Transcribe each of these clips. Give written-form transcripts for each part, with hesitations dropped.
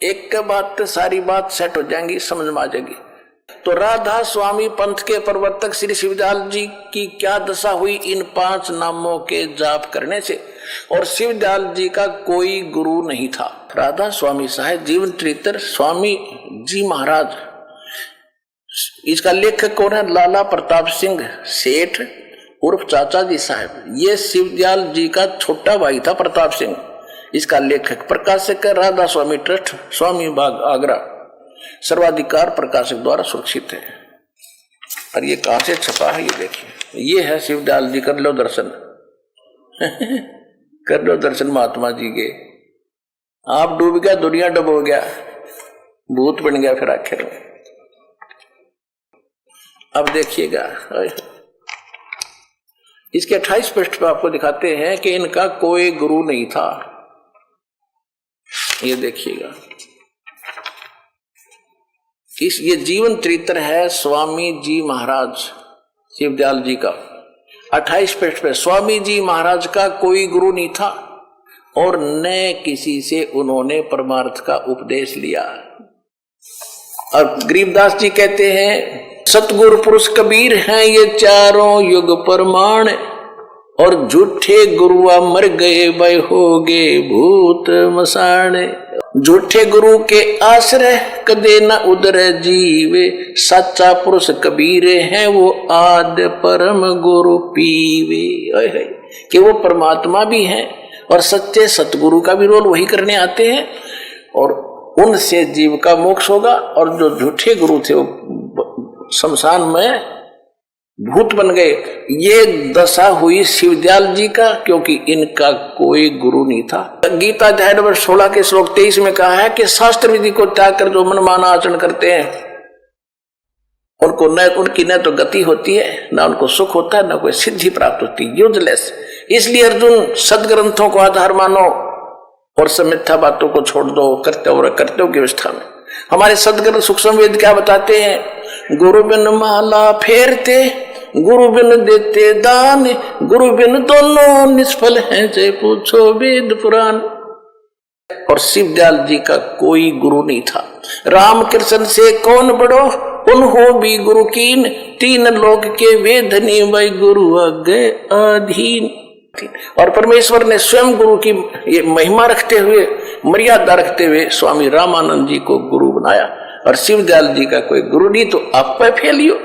एक के बाद सारी बात सेट हो जाएंगी, समझ में आ जाएगी। तो राधा स्वामी पंथ के प्रवर्तक श्री शिवदयाल जी की क्या दशा हुई इन 5 नामों के जाप करने से। और शिवदयाल जी का कोई गुरु नहीं था। राधा स्वामी साहेब जीवन चरित्र स्वामी जी महाराज, इसका लेखक कौन है? लाला प्रताप सिंह सेठ उर्फ चाचा जी साहब। ये शिवदयाल जी का छोटा भाई था प्रताप सिंह। इसका लेखक प्रकाशक राधा स्वामी ट्रस्ट, स्वामी बाग, आगरा। सर्वाधिकार प्रकाशक द्वारा सुरक्षित है। और ये कहां से छपा है? ये देखिए, ये है शिवदयाल जी। कर लो दर्शन कर लो दर्शन महात्मा जी के। आप डूब गया, दुनिया डूब गया, भूत बन गया फिर आखिर में। अब देखिएगा, इसके 28 पृष्ठ पर आपको दिखाते हैं कि इनका कोई गुरु नहीं था। ये देखिएगा, ये जीवन चरित्र है स्वामी जी महाराज शिवदयाल जी का। 28 पृष्ठ पे स्वामी जी महाराज का कोई गुरु नहीं था और न किसी से उन्होंने परमार्थ का उपदेश लिया। और गरीबदास जी कहते हैं सतगुरु पुरुष कबीर हैं ये चारों युग प्रमाण, और झूठे गुरुआ मर गए भय हो गए भूत मसाण। झूठे गुरु के आश्रय कदे न उदर जीवे, सच्चा पुरुष कबीर है वो आद्य परम गुरु पीवे। कि वो परमात्मा भी हैं और सच्चे सतगुरु का भी रोल वही करने आते हैं, और उनसे जीव का मोक्ष होगा। और जो झूठे गुरु थे वो शमशान में भूत बन गए। ये दशा हुई शिवदयाल जी का, क्योंकि इनका कोई गुरु नहीं था। गीता अध्याय नंबर 16 के श्लोक 23 में कहा है कि शास्त्र विधि को त्याग कर जो मनमाना आचरण करते हैं उनकी न तो गति होती है, न उनको सुख होता है, न कोई सिद्धि प्राप्त होती, यूजलेस। इसलिए अर्जुन सदग्रंथों को आधार मानो और सब मिथ्या बातों को छोड़ दो कर्तव्य की अवस्था में। हमारे सदग्रंथ सूक्ष्म वेद क्या बताते हैं? गुरु बिन माला फेरते, गुरु बिन देते दान, गुरु बिन दोनों निष्फल हैं, जय पूछो वेद पुराण। और शिवदयाल जी का कोई गुरु नहीं था। राम कृष्ण से कौन बड़ो उन्हों भी गुरु कीन, 3 लोक के वेदनी वही गुरु आगे अधीन। और परमेश्वर ने स्वयं गुरु की ये महिमा रखते हुए, मर्यादा रखते हुए स्वामी रामानंद जी को गुरु बनाया। और शिवदयाल जी का कोई गुरु नहीं, तो आप पे फेल ही हो।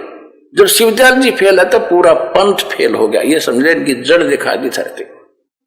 जब शिवदयाल जी फेल है तो पूरा पंथ फेल हो गया। ये समझे, इनकी जड़ दिखा दी धरती।